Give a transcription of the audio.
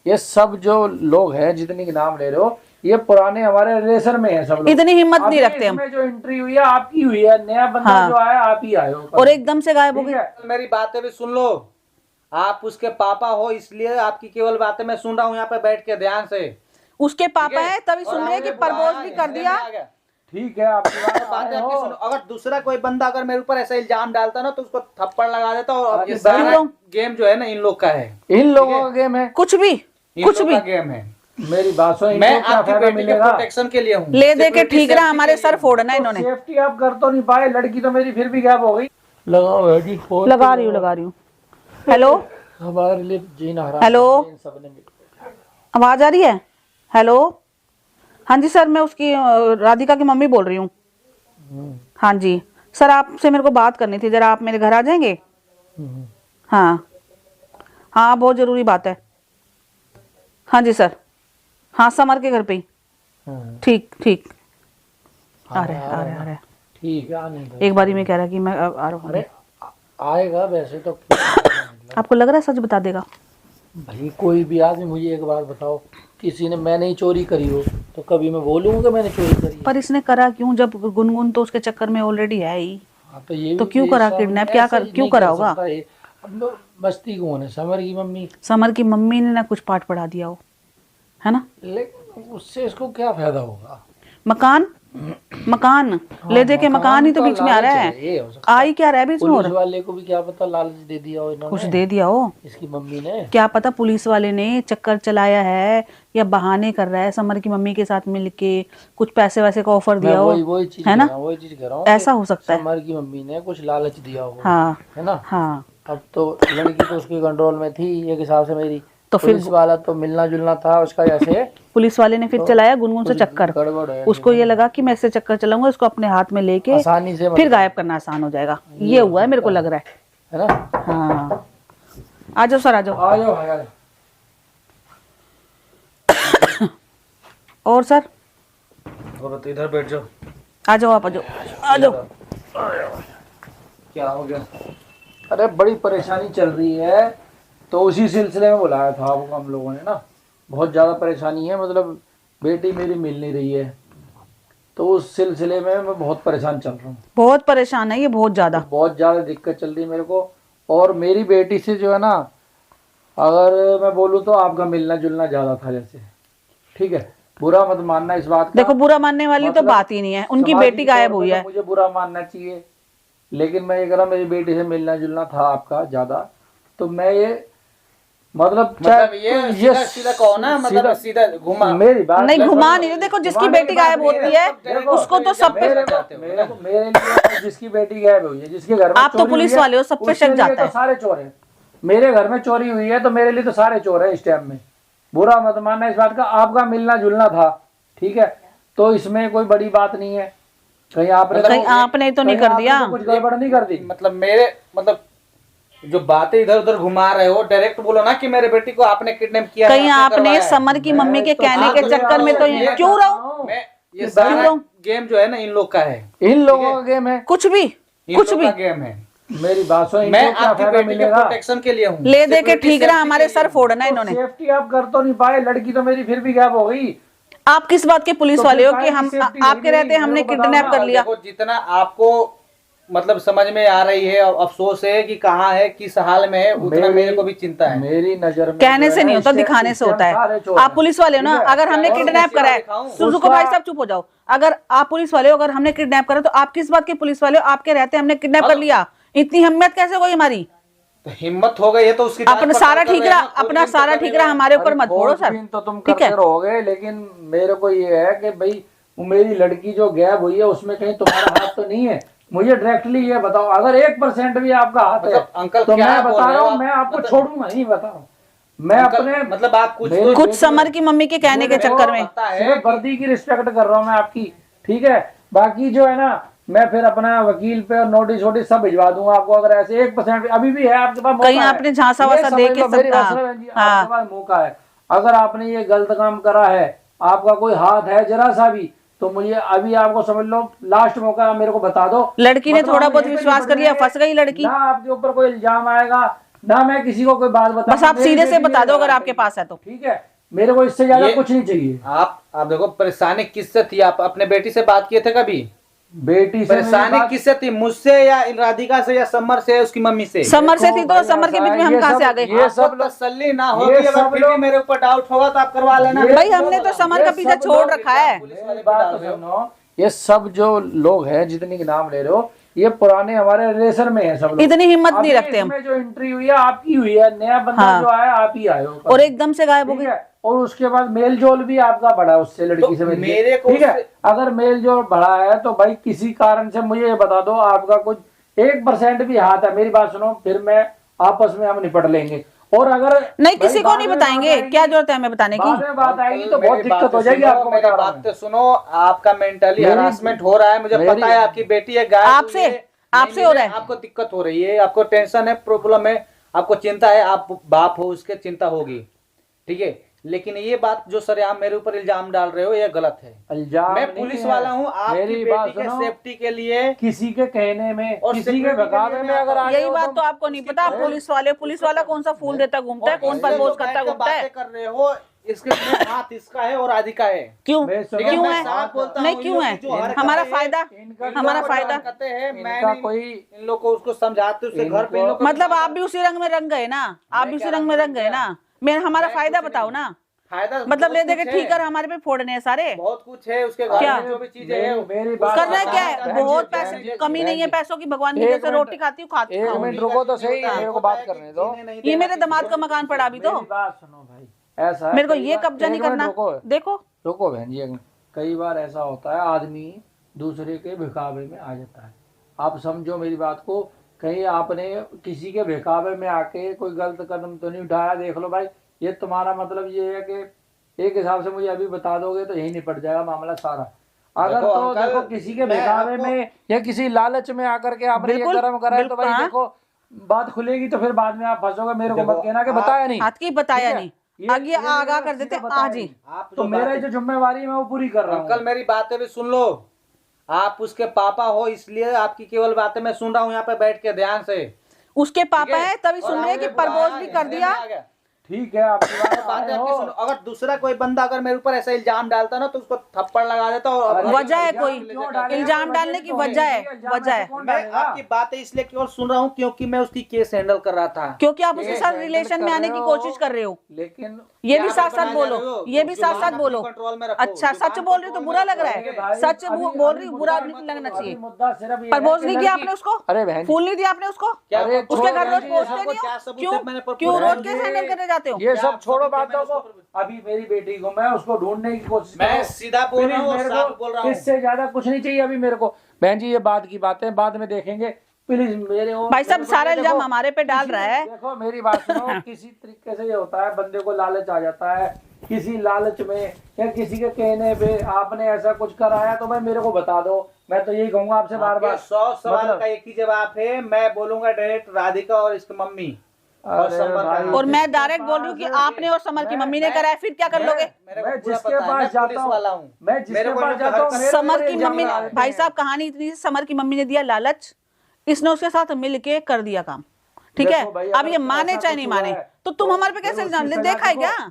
ये सब जो लोग हैं जितने के नाम ले रहे हो, ये पुराने हमारे रिलेशन में है सब लोग। इतनी हिम्मत नहीं रखते हम। इसमें जो एंट्री हुई है आपकी हुई है, नया बंदा हाँ। जो आया आप ही आए हो और एकदम से गायब हो ठीक गए। है। मेरी बातें भी सुन लो, आप उसके पापा हो इसलिए आपकी केवल बातें मैं सुन रहा हूँ यहाँ पे बैठ के ध्यान से। उसके पापा है तभी सुन रहे कि प्रपोज भी कर दिया। ठीक है आपकी बातें आपकी सुनो। अगर दूसरा कोई बंदा अगर मेरे ऊपर ऐसा इल्जाम डालता ना तो उसको थप्पड़ लगा देता। और ये सारा गेम जो है ना इन लोग का है, इन लोगों का गेम है, कुछ भी कुछ भी गेम है। मेरी बात सुनो, मैं आपकी बेटी के प्रोटेक्शन के लिए हूँ। ले दे के ठीक रहा, हमारे सर फोड़ना इन्होंने। सेफ्टी आप कर तो नहीं पाए, लड़की तो मेरी फिर भी गैप हो गई। लगाओ जी, लगा रही हूँ। हेलो हमारे लिए जीना हराम। हेलो आवाज आ रही है? हेलो हाँ जी सर, मैं उसकी राधिका की मम्मी बोल रही हूँ। हाँ जी सर, आपसे मेरे को बात करनी थी, जरा आप मेरे घर आ जाएंगे? हाँ हाँ बहुत जरूरी बात है। हाँ जी सर, हाँ समर के घर पे ही। ठीक ठीक आ रहे ठीक है, आने दो। एक बारी में कह रहा कि मैं आ रहा हूँ। अरे आएगा वैसे तो आपको लग रहा है सच बता देगा? भाई कोई भी आदमी, मुझे एक बात बताओ, किसी ने मैंने ही चोरी करी हो तो कभी मैं बोलूंगा कि मैंने चोरी करी है? पर इसने करा क्यों जब गुनगुन तो उसके चक्कर में ऑलरेडी है ही। हाँ, तो ये तो भी क्यों ये करा सब किडनैप? ऐसा क्या ही क्यों नहीं करा कर होगा? सकता ये। अब लोग मस्ती कौन है? समर की मम्मी। समर की मम्मी ने ना कुछ पाठ पढ़ा दिया हो, है ना? लेकिन उससे इसको क्या फायदा होगा? मकान ले दे के मकान ही तो बीच में आ रहा है। आ ही क्या रहा है बीच में? पुलिस वाले को भी क्या पता लालच दे दिया हो इन्होंने, कुछ दे दिया हो इसकी मम्मी ने। क्या पता पुलिस वाले ने चक्कर चलाया है या बहाने कर रहा है समर की मम्मी के साथ मिलके, कुछ पैसे वैसे का ऑफर दिया हो, वही चीज है ना? वही चीज कह रहा हूँ, ऐसा हो सकता है। समर की मम्मी ने कुछ लालच दिया हो, हाँ है ना? हाँ अब तो लड़की तो उसके कंट्रोल में थी एक हिसाब से मेरी, तो फिर पुलिस वाला तो मिलना जुलना था उसका जैसे। पुलिस वाले ने फिर चलाया गुनगुन से कुछ चक्कर। गड़बड़ है, उसको ये लगा कि मैं इससे चक्कर चलाऊंगा, इसको अपने हाथ में लेके आसानी से फिर गायब करना आसान हो जाएगा। ये हुआ है मेरे को लग रहा है ना? है। हाँ आ जाओ सर, आ जाओ। आ जाओ। और सर तो इधर बैठ जाओ। आ जाओ, आप आ जाओ। क्या हो गया? अरे बड़ी परेशानी चल रही है, तो उसी सिलसिले में बुलाया था आपको हम लोगों ने ना। बहुत ज़्यादा परेशानी है, मतलब बेटी मेरी मिल नहीं रही है, तो उस सिलसिले में मैं बहुत परेशान चल रहा हूँ। बहुत परेशान है ये, बहुत ज्यादा दिक्कत चल रही है मेरे को। और मेरी बेटी से जो है ना, अगर मैं बोलूँ तो आपका मिलना जुलना ज़्यादा था जैसे। ठीक है, बुरा मत मानना इस बात का। देखो बुरा मानने वाली तो बात ही नहीं है, उनकी बेटी गायब हुई है। मुझे बुरा मानना चाहिए, लेकिन मैं ये कह रहा मेरी बेटी से मिलना जुलना था आपका ज्यादा, तो मैं ये मतलब ये सीधा कहो ना, मतलब सीधा घुमा। मेरी बात नहीं घुमा नहीं। देखो जिसकी बेटी गायब होती है उसको तो सब पे मेरे लिए जिसकी बेटी गायब हुई है, जिसके घर में आप तो पुलिस वाले हो, सब पे शक जाता है। सारे चोर हैं। मेरे घर में चोरी हुई है तो मेरे लिए तो सारे चोर है इस टाइम में। बुरा मत मानना इस बात का, आपका मिलना जुलना था, ठीक है, तो इसमें कोई बड़ी बात नहीं है। कहीं आपने तो नहीं कर दिया, कुछ गड़बड़ नहीं कर दी? मतलब जो बातें इधर उधर घुमा रहे हो, डायरेक्ट बोलो ना कि मेरे बेटी को आपने किडनैप किया। कहीं आपने समर की मम्मी के कहने के चक्कर में तो क्यों रहो? ये सारा गेम जो है ना इन लोग का है, इन लोगों का गेम है। कुछ भी गेम है। मेरी बात सुनो, मैं आपकी बेटी के प्रोटेक्शन के लिए हूँ। ले दे के ठीक रहा, हमारे सर फोड़ना इन्होंने। सेफ्टी आप कर तो नहीं पाए, लड़की तो मेरी फिर भी गायब हो गई। आप किस बात के पुलिस वाले हो कि हम आपके रहते हमने किडनैप कर लिया? देखो जितना आपको मतलब समझ में आ रही है, अफसोस है कि कहाँ है, किस हाल में है, उतना मेरे को भी चिंता है। मेरी नजर में कहने से नहीं होता, दिखाने से होता है। आप पुलिस वाले हो ना, अगर हमने किडनैप करा है, सुजुको भाई साहब चुप हो जाओ। अगर आप पुलिस वाले हो, अगर हमने किडनैप करा तो आप किस बात के पुलिस वाले हो? आपके रहते हमने किडनैप कर लिया, इतनी हिम्मत कैसे हुई हमारी? तो हिम्मत हो गई है तो उसकी अपना सारा ठीक रहा, अपना सारा ठीक रहा, हमारे ऊपर मत छोड़ो सर। तो तुम करते रहोगे, लेकिन मेरे को ये है कि भाई मेरी लड़की जो गायब हुई है उसमें कहीं तुम्हारा हाथ तो नहीं है? मुझे डायरेक्टली ये बताओ, अगर 1% भी आपका हाथ है अंकल तो मैं बता रहा हूँ, मैं आपको छोड़ूंगा नहीं, बता रहा हूँ मैं अपने। मतलब आप कुछ समर की मम्मी के कहने के चक्कर में सिर्फ वर्दी की रिस्पेक्ट कर रहा हूँ मैं आपकी, ठीक है? बाकी जो है ना, मैं फिर अपना वकील पे और नोटिस वोटिस सब भिजवा दूंगा आपको। अगर ऐसे 1% अभी भी है आपके पास, कहीं आपने झांसा वासा दे के आपके पास मौका है। अगर आपने ये गलत काम करा है, आपका कोई हाथ है जरा सा भी, तो मुझे अभी आपको समझ लो लास्ट मौका, मेरे को बता दो। लड़की ने थोड़ा बहुत विश्वास कर लिया, फंस गई लड़की। ना आपके ऊपर कोई इल्जाम आएगा, ना मैं किसी को कोई बात बता, बस आप सीधे से बता दो अगर आपके पास है तो। ठीक है, मेरे को इससे ज्यादा कुछ नहीं चाहिए। आप देखो परेशानी किससे थी, आप अपने बेटी से बात किए थे कभी? बेटी से परेशानी किससे थी, मुझसे या राधिका से या समर से, उसकी मम्मी से? समर से थी तो समर के बीच में हम कहाँ से आ गए? ये सब तसल्ली ना होगी, अगर फिर भी मेरे ऊपर डाउट होगा तो आप करवा लेना। भाई हमने तो समर का पीछा छोड़ रखा है। मेरी बात तो सुनो, ये सब जो लोग हैं जितने के नाम ले रहे हो, ये पुराने हमारे रिलेशन में है सब लोग। इतनी हिम्मत नहीं रखते हम। इसमें जो एंट्री हुई है आपकी हुई है, नया बंदा हाँ। जो आया आप ही आए हो, और एकदम से गायब हो ठीक गए। है। और उसके बाद मेल जोल भी आपका बढ़ा उससे, लड़की से मेरे को ठीक है। अगर मेल जोल बढ़ा है तो भाई किसी कारण से मुझे ये बता दो, आपका कुछ 1% भी हाथ है, मेरी बात सुनो, फिर मैं आपस में हम निपट लेंगे। और अगर नहीं किसी को नहीं बताएंगे, क्या जरूरत है हमें बताने की? बाद में बात आएगी तो बहुत दिक्कत हो जाएगी आपको। मेरी बात तो सुनो, आपका मेंटली हरासमेंट हो रहा है, मुझे पता है। आपकी बेटी है, गायब आपसे हुई है। आपसे हो रहा है। आपको दिक्कत हो रही है, आपको टेंशन है, प्रॉब्लम है, आपको चिंता है, आप बाप हो, उसके चिंता होगी, ठीक है। लेकिन ये बात जो सरेआम मेरे ऊपर इल्जाम डाल रहे हो, ये गलत है। इल्जाम मैं नहीं पुलिस है। वाला हूँ, आपकी मेरी बात बेटी के सुनो, सेफ्टी के लिए किसी के कहने में और किसी के security के बकावे लिए में अगर आ गए यही हो बात तो आपको नहीं पता। पुलिस वाला कौन सा फूल देता घूमता है, कौन प्रपोज करता घूमता है? बातें कर रहे हो, इसके हाथ इसका है और राधिका है। क्यों मैं सुनो, क्यों मैं है? साफ बोलता नहीं हूँ, क्यों है? इन लोगों की जो हरकतें हमारा हैं, फायदा, हमारा फायदा। मैं इनका नहीं कोई इन लोग को उसको समझाते, उसके घर पे इन लोग को मतलब आप भी उसी रंग में रंग गए ना, आप भी उसी रंग में रंग गए ना। मैं हमारा फायदा बताओ ना। फायदा मतलब ले बहुत देके कुछ है। ठीक कर हमारे पे फोड़ने हैं सारे। बहुत कुछ है उसके घर क्या? में, जो भी चीजें है मेरी बात करना है क्या है? बहन जी, बहुत बहन पैसे, जी, कमी नहीं है पैसों की। भगवान की एक जैसे मिनट, रोटी खाती हूँ खाती एक खाऊंगी। मिनट रुको तो सही, मेरे को बात करने दो। ये मेरे दामाद का मकान पड़ा अभी तो। मेरी बात सुनो भाई, ऐसा है, मेरे को कई ये बार- कब्जा नहीं एक मिनट करना। रुको, देखो रुको बहन जी, कई बार ऐसा होता है आदमी दूसरे के बहकावे में आ जाता है। आप समझो मेरी बात को, कहीं आपने किसी के बहकावे में आके कोई गलत कदम तो नहीं उठाया। देख लो भाई, ये तुम्हारा मतलब ये है कि एक हिसाब से मुझे अभी बता दोगे तो यही निपट जाएगा मामला सारा। अगर देखो तो अंकल, देखो किसी के मैं बहकावे आपको- में या किसी लालच में आकर के आपने ये बिल्कुल, कर्म करा है तो बिल्कुल, भाई हाँ। देखो बात खुलेगी तो फिर बाद में आप फंसोगे। मेरे को देखो, मत कहना कि बताया नहीं, हाथ की बताया ठीक है? नहीं, ये- आगे ये आगाह मेरा कर किसी देते को बताया आज ही। नहीं। आप तो जो मेरा बातें- जो जिम्मेवारी है मैं वो पूरी कर रहा हूँ। अंकल मेरी बातें भी सुन लो। आप उसके पापा हो, इसलिए आपकी केवल बातें मैं सुन रहा हूँ यहाँ पे बैठ के ध्यान से। उसके पापा है तभी और सुन रहे हैं कि आपने प्रपोज बुलाया, भी कर घर दिया। में आ गया। ठीक है, आपकी बात बातें आए आपकी हो। सुनो। अगर दूसरा कोई बंदा अगर मेरे ऊपर ऐसा इल्जाम डालता ना तो उसको थप्पड़ लगा देता। और अरे वजह है इल्जाम कोई, क्यों डालेगा? इल्जाम डालने की वजह है, इल्जाम वजह है। ऐसे कौन मैं डालेगा? आपकी बातें इसलिए केवल सुन रहा हूँ क्योंकि मैं उसकी केस हैंडल कर रहा था। क्योंकि आप उसके ये साथ हैंडल रिलेशन में कर आने रहे की हो, कोशिश कर रहे हो। लेकिन ये भी क्या साथ बनाए साथ जा बोलो, रहे हो? ये भी साथ जुबान साथ अपनी बोलो। कंट्रोल में रखो। अच्छा सच जुबान बोल रही हो तो कंट्रोल बुरा में लग रहा रखो। है। भाई, सच अभी- बोल अभी रही मुद्दा बुरा मत नहीं लगना करो। चाहिए। अभी मुद्दा सिर्फ ये प्रपोज है नहीं कि दिया लड़की- आपने उसको? अरे बहन जी, फूल नहीं दिया आपने उसको? क्या अरे प्रपोज उसके छोड़ो घर बहन रोज जी, पहुंचते आपको नहीं क्या हो? सबूत क्यों है मैंने प्रपोज क्यों किया? रोज केस हैंडल करने जाते हो? ये क्या सब छोड़ो सबूत है बातों मैंने को। उसको- अभी मेरी बेटी को मैं उसको ढूंढने की कोशिश मैं करो। सीधा बोल रहा हूँ और प्लीज साफ बोल रहा हूँ। इससे ज्यादा कुछ नहीं चाहिए अभी मेरे को। बहन जी ये बात की बातें बाद में देखेंगे, प्लीज मेरे को। भाई साहब मेरे को सारा ये इल्जाम देखो, हमारे पे डाल किसी- रहा है। देखो मेरी बात सुनो, किसी तरीके से ये होता है, बंदे को लालच आ जाता है किसी लालच में या किसी के कहने पे आपने ऐसा कुछ कराया तो भाई मेरे को बता दो। मैं तो यही कहूंगा आपसे बार बार। 100 सवाल मतलब- का एक ही जवाब है। मैं बोलूंगा डायरेक्ट राधिका और इसकी मम्मी और अरे समर का भाई, नाम। और मैं जिसके डायरेक्ट बोल रही हूँ कि पास- आपने और समर की मैं- मम्मी ने कराया, फिर क्या कर लोगे? मेरे को मैं पूरा जिसके पता है, पास मैं जाता पुलिस हूँ, वाला हूँ। मैं जिसके मेरे को पास इन लोग जाता हूँ, का- मेरे समर ऊपर की इल्जाम मम्मी ने, लगा देते भाई हैं। साहब कहानी इतनी सी, समर की मम्मी ने दिया लालच, इसने उसके साथ मिल के कर दिया काम। ठीक है, देखो भाई, अब अगर ये माने ऐसा चाहे कुछ नहीं हुआ माने है, तो तुम हमारे पे फिर कैसे उसकी इल्जाम ले? सजा देखा है देखो। क्या?